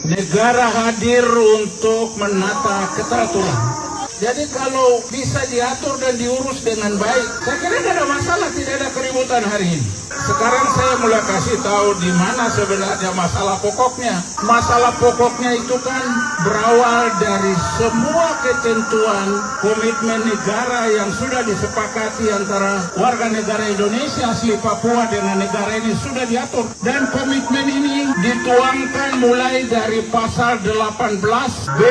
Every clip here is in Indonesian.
Negara hadir untuk menata keteraturan. Jadi kalau bisa diatur dan diurus dengan baik, saya kira tidak ada masalah, tidak ada keributan hari ini. Sekarang saya mulai kasih tahu di mana sebenarnya masalah pokoknya. Masalah pokoknya itu kan berawal dari semua ketentuan komitmen negara yang sudah disepakati antara warga negara Indonesia asli Papua dengan negara ini sudah diatur. Dan komitmen ini dituangkan mulai dari pasal 18B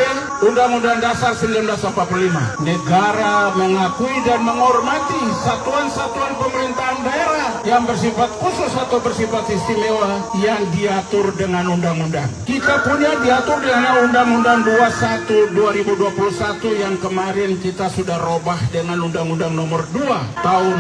Undang-Undang Dasar 1945. Negara mengakui dan menghormati satuan-satuan pemerintahan daerah yang bersifat khusus atau bersifat istimewa yang diatur dengan undang-undang. Kita punya diatur dengan Undang-Undang 21 2021 yang kemarin kita sudah robah dengan Undang-Undang nomor 2 tahun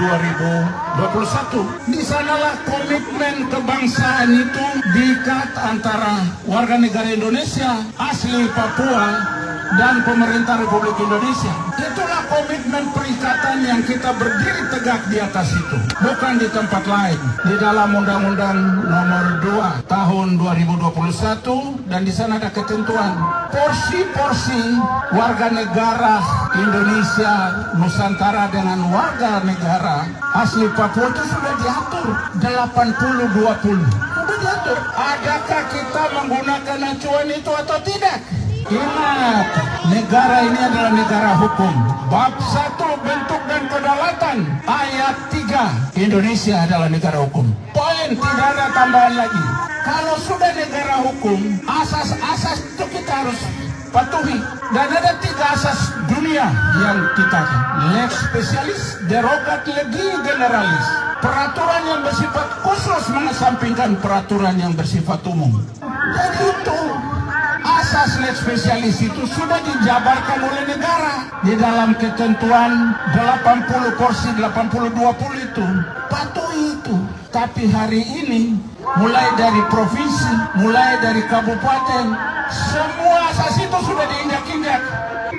2021. Di sanalah komitmen kebangsaan itu diikat antara warga negara Indonesia asli Papua dan pemerintah Republik Indonesia. Itulah komitmen perikatan yang kita berdiri tegak di atas itu, bukan di tempat lain. Di dalam Undang-Undang nomor 2 tahun 2021 dan di sana ada ketentuan porsi-porsi warga negara Indonesia Nusantara dengan warga negara asli Papua itu sudah diatur 80-20. Sudah diatur. Adakah kita menggunakan acuan itu atau tidak? Ingat, negara ini adalah negara hukum. Bab 1 bentuk dan kedaulatan ayat 3, Indonesia adalah negara hukum. Poin, tidak ada tambahan lagi. Kalau sudah negara hukum, asas-asas itu kita harus patuhi. Dan ada 3 asas dunia yang kita lex specialis, derogat legi generalis. Peraturan yang bersifat khusus mengesampingkan peraturan yang bersifat umum. Jadi itu asas lex spesialis itu sudah dijabarkan oleh negara di dalam ketentuan 80 porsi 80-20 itu. Patuhi itu. Tapi hari ini mulai dari provinsi, mulai dari kabupaten, semua asas itu sudah diinjak-injak.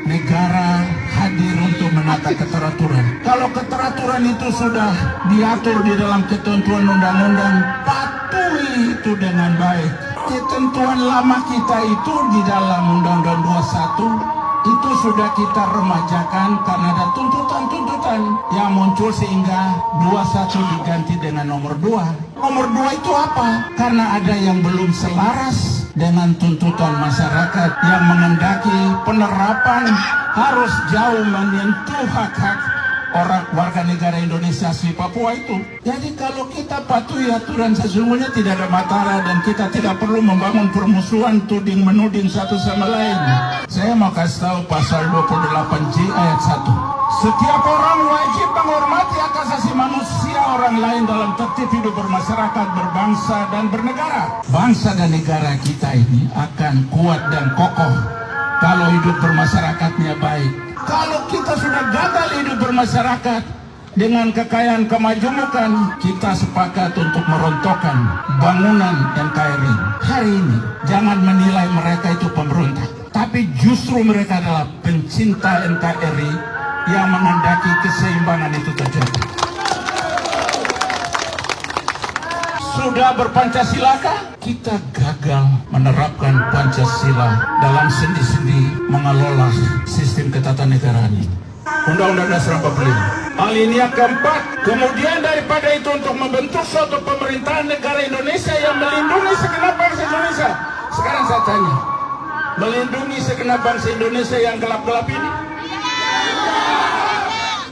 Negara hadir untuk menata keteraturan. Kalau keteraturan itu sudah diatur di dalam ketentuan undang-undang, patuhi itu dengan baik. Ketentuan lama kita itu di dalam Undang-Undang 21 itu sudah kita remajakan karena ada tuntutan-tuntutan yang muncul sehingga 21 diganti dengan nomor 2. Nomor 2 itu apa? Karena ada yang belum selaras dengan tuntutan masyarakat yang mengendaki penerapan harus jauh menyentuh hak-hak orang warga negara Indonesia asli Papua itu. Jadi kalau kita patuhi aturan sesungguhnya tidak ada masalah dan kita tidak perlu membangun permusuhan tuding menuding satu sama lain. Saya mau kasih tahu pasal 28J ayat 1. Setiap orang wajib menghormati hak asasi manusia orang lain dalam tertib hidup bermasyarakat, berbangsa dan bernegara. Bangsa dan negara kita ini akan kuat dan kokoh kalau hidup bermasyarakatnya baik. Kalau kita sudah gagal hidup bermasyarakat dengan kekayaan kemajemukan, kita sepakat untuk merontokkan bangunan NKRI. Hari ini jangan menilai mereka itu pemberontak, tapi justru mereka adalah pencinta NKRI yang menghendaki keseimbangan itu terjadi. Sudah berpancasilakah? Kita gagal menerapkan Pancasila dalam sendi-sendi mengelola sistem ketatanegaraan ini. Undang-Undang Dasar 45. Alinea keempat. Kemudian daripada itu untuk membentuk suatu pemerintahan negara Indonesia yang melindungi segenap bangsa Indonesia. Sekarang saya tanya, melindungi segenap bangsa Indonesia yang gelap-gelap ini?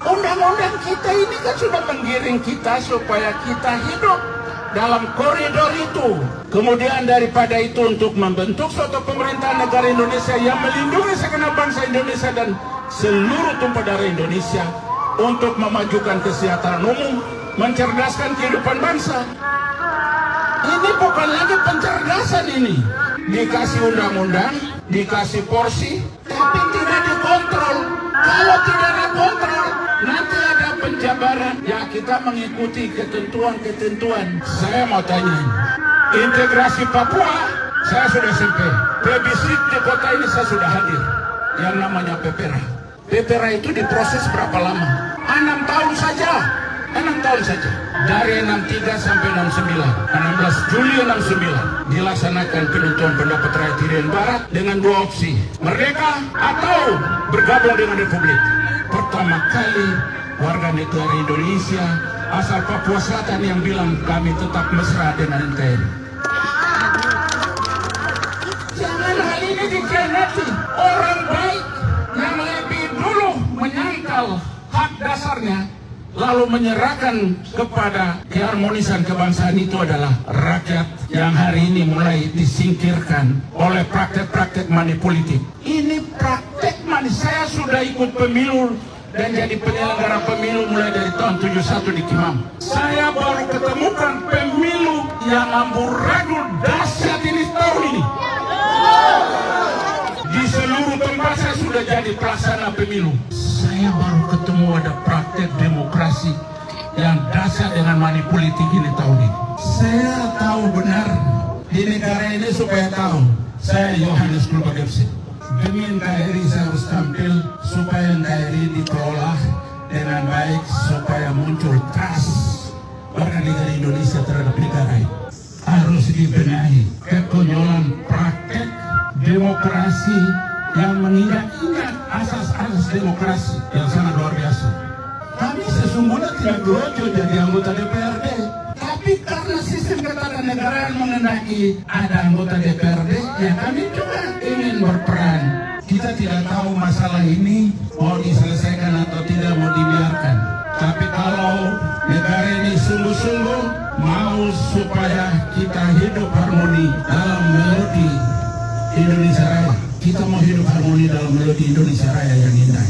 Undang-undang kita ini kan sudah menggiring kita supaya kita hidup dalam koridor itu. Kemudian daripada itu untuk membentuk suatu pemerintahan negara Indonesia yang melindungi segenap bangsa Indonesia dan seluruh tumpah darah Indonesia untuk memajukan kesejahteraan umum, mencerdaskan kehidupan bangsa. Ini bukan lagi pencerdasan ini. Dikasih undang-undang, dikasih porsi, tapi tidak dikontrol. Kalau tidak dikontrol, nanti ada penjabaran. Ya, kita mengikuti ketentuan-ketentuan. Saya mau tanya, integrasi Papua, saya sudah sampai. Plebiscit di kota ini saya sudah hadir. Yang namanya PPRA. PPRA itu diproses berapa lama? 6 tahun saja. 6 tahun saja. Dari 63 sampai 69, 16 Juli 69 dilaksanakan penentuan pendapat rakyat Irian Barat dengan 2 opsi, merdeka atau bergabung dengan Republik. Pertama kali warga negara Indonesia asal Papua Selatan yang bilang kami tetap mesra dengan NKRI. Jangan hal ini dikhianati. Orang baik yang lebih dulu menyangkal hak dasarnya lalu menyerahkan kepada keharmonisan kebangsaan itu adalah rakyat yang hari ini mulai disingkirkan oleh praktek-praktek money politik. Ini praktek money. Saya sudah ikut pemilu dan jadi penyelenggara pemilu mulai dari tahun 71 di Kimam. Saya baru ketemukan pemilu yang amburadul dahsyat ini tahun ini. Di seluruh tempat saya sudah jadi pelaksana pemilu. Saya baru ketemu ada praktek demokrasi yang dahsyat dengan money politik ini tahun ini. Saya tahu benar di negara ini supaya tahu. Saya Yohanes Kulbagepsi. Demi NKRI saya harus tampil supaya NKRI dikelola dengan baik supaya muncul trust warga negara Indonesia terhadap negara ini. Harus dibenahi kekonyolan praktek demokrasi yang menginjak-injak asas-asas demokrasi yang sangat luar biasa. Kami sesungguhnya tidak gerojo jadi anggota DPRD, tapi karena sistem ketatanegaraan mengendaki ada anggota DPRD, ya kami juga ingin berperan. Kita tidak tahu masalah ini mau diselesaikan atau tidak, mau dibiarkan. Tapi kalau negara ini sungguh-sungguh mau supaya kita hidup harmoni dalam melodi Indonesia Raya, kita mau hidup harmoni dalam melodi Indonesia Raya yang indah.